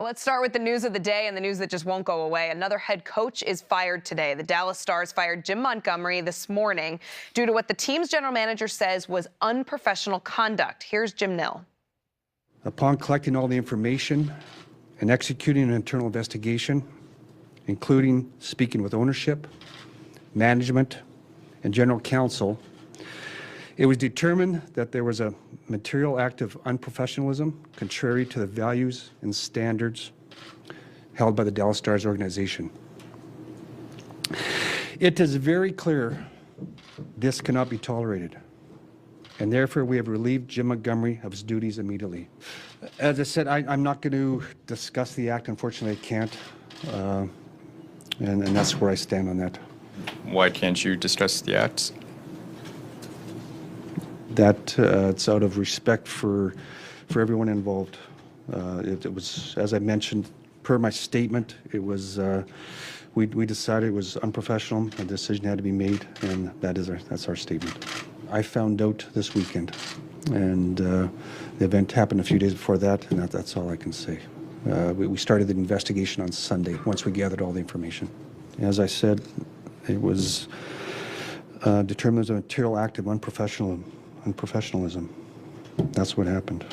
Let's start with the news of the day and the news that just won't go away. Another head coach is fired today. The Dallas Stars fired Jim Montgomery this morning due to what the team's general manager says was unprofessional conduct. Here's Jim Nill. Upon collecting all the information and executing an internal investigation, including speaking with ownership, management, and general counsel, it was determined that there was a material act of unprofessionalism contrary to the values and standards held by the Dallas Stars organization. It is very clear this cannot be tolerated, and therefore we have relieved Jim Montgomery of his duties immediately. As I said, I'm not going to discuss the act. Unfortunately, I can't, and that's where I stand on that. Why can't you discuss the acts? That it's out of respect for everyone involved. It was, as I mentioned, per my statement, it was we decided it was unprofessional. A decision had to be made, and that's our statement. I found out this weekend, and the event happened a few days before that, and that's all I can say. We started the investigation on Sunday once we gathered all the information. As I said, it was determined as a material act of unprofessionalism. That's what happened.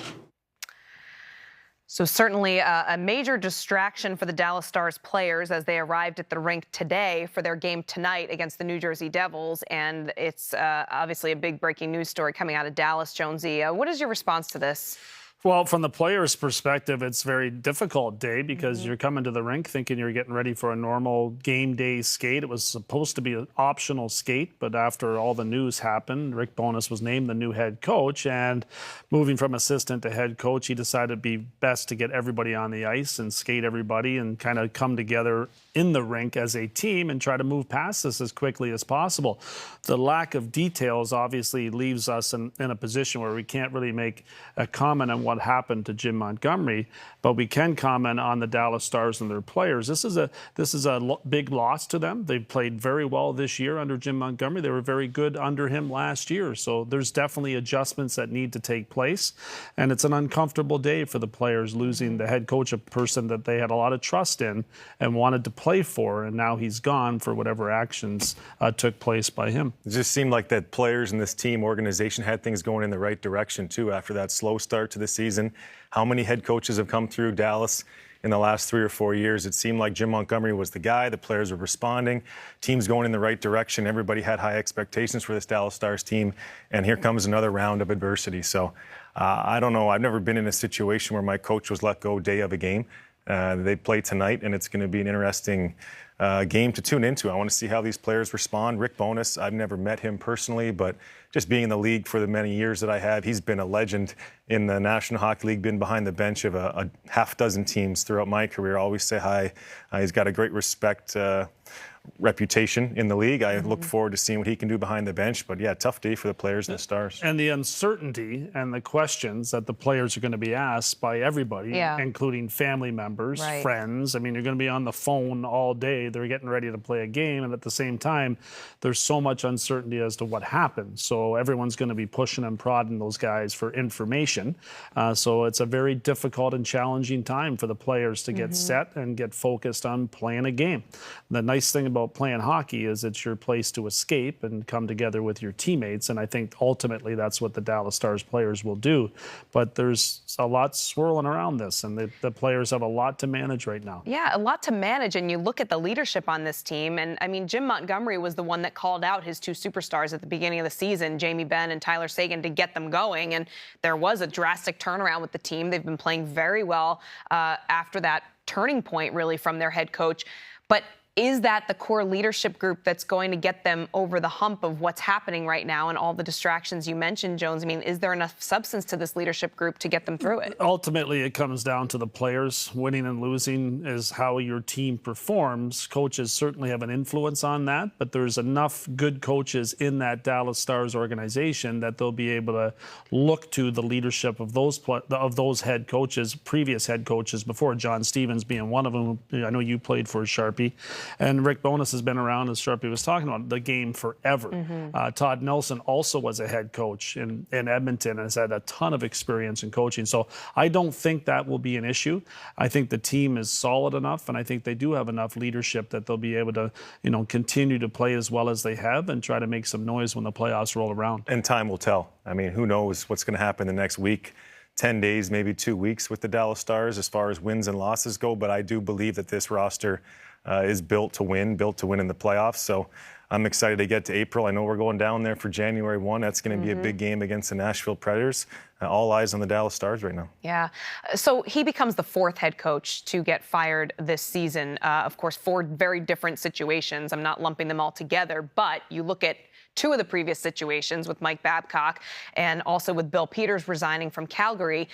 So certainly a major distraction for the Dallas Stars players as they arrived at the rink today for their game tonight against the New Jersey Devils. And it's obviously a big breaking news story coming out of Dallas. Jonesy, what is your response to this? Well, from the player's perspective, it's a very difficult day because you're coming to the rink thinking you're getting ready for a normal game day skate. It was supposed to be an optional skate, but after all the news happened, Rick Bowness was named the new head coach, and moving from assistant to head coach, he decided it'd be best to get everybody on the ice and skate everybody and kind of come together in the rink as a team and try to move past this as quickly as possible. The lack of details obviously leaves us in a position where we can't really make a comment on what happened to Jim Montgomery, but we can comment on the Dallas Stars and their players. This is a big loss to them. They've played very well this year under Jim Montgomery. They were very good under him last year. So there's definitely adjustments that need to take place. And it's an uncomfortable day for the players losing the head coach, a person that they had a lot of trust in and wanted to play for. And now he's gone for whatever actions took place by him. It just seemed like that players and this team organization had things going in the right direction, too, after that slow start to the season. How many head coaches have come through Dallas in the last 3 or 4 years? It seemed like Jim Montgomery was the guy. The players were responding. Team's going in the right direction. Everybody had high expectations for this Dallas Stars team. And here comes another round of adversity. So I don't know. I've never been in a situation where my coach was let go day of a game. They play tonight, and it's going to be an interesting game to tune into. I want to see how these players respond. Rick Bowness, I've never met him personally, but just being in the league for the many years that I have, he's been a legend in the National Hockey League, been behind the bench of a half dozen teams throughout my career. Always say hi. He's got a great reputation in the league. I look forward to seeing what he can do behind the bench. But yeah, tough day for the players and the Stars. And the uncertainty and the questions that the players are going to be asked by everybody, including family members, friends. I mean, you're going to be on the phone all day. They're getting ready to play a game. And at the same time, there's so much uncertainty as to what happened. So everyone's going to be pushing and prodding those guys for information. So it's a very difficult and challenging time for the players to get set and get focused on playing a game. The nice thing about playing hockey is it's your place to escape and come together with your teammates, and I think ultimately that's what the Dallas Stars players will do. But there's a lot swirling around this, and the players have a lot to manage right now. Yeah, a lot to manage, and you look at the leadership on this team, and I mean, Jim Montgomery was the one that called out his two superstars at the beginning of the season, Jamie Benn and Tyler Seguin, to get them going, and there was a drastic turnaround with the team. They've been playing very well after that turning point, really, from their head coach. But is that the core leadership group that's going to get them over the hump of what's happening right now and all the distractions you mentioned, Jones? I mean, is there enough substance to this leadership group to get them through it? Ultimately, it comes down to the players. Winning and losing is how your team performs. Coaches certainly have an influence on that, but there's enough good coaches in that Dallas Stars organization that they'll be able to look to the leadership of those head coaches, previous head coaches before, John Stevens being one of them. I know you played for Sharpie. And Rick Bowness has been around, as Sharpie was talking about, the game forever. Todd Nelson also was a head coach in Edmonton and has had a ton of experience in coaching. So I don't think that will be an issue. I think the team is solid enough, and I think they do have enough leadership that they'll be able to, continue to play as well as they have and try to make some noise when the playoffs roll around. And time will tell. I mean, who knows what's going to happen the next week, 10 days, maybe 2 weeks with the Dallas Stars as far as wins and losses go. But I do believe that this roster is built to win in the playoffs. So I'm excited to get to April. I know we're going down there for January 1. That's going to be a big game against the Nashville Predators. All eyes on the Dallas Stars right now. Yeah. So he becomes the 4th head coach to get fired this season. Of course, 4 very different situations. I'm not lumping them all together, but you look at 2 of the previous situations with Mike Babcock and also with Bill Peters resigning from Calgary.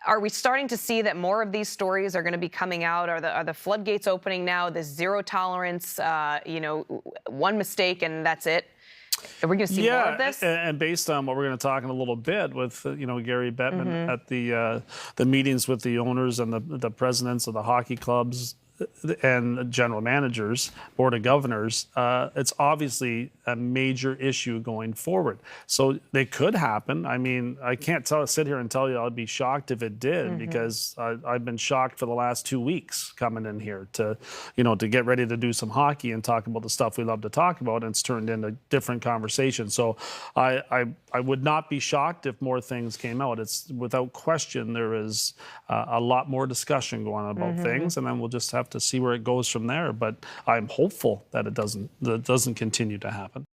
Are we starting to see that more of these stories are going to be coming out? Are the floodgates opening now? This zero tolerance, one mistake and that's it? Are we going to see more of this? And based on what we're going to talk in a little bit with, Gary Bettman at the meetings with the owners and the presidents of the hockey clubs and general managers, board of governors, it's obviously a major issue going forward. So they could happen. I mean, I can't sit here and tell you I'd be shocked if it did, because I've been shocked for the last 2 weeks coming in here to get ready to do some hockey and talk about the stuff we love to talk about, and it's turned into different conversations. So I would not be shocked if more things came out. It's without question there is a lot more discussion going on about things, and then we'll just have to see where it goes from there. But I'm hopeful that it doesn't continue to happen.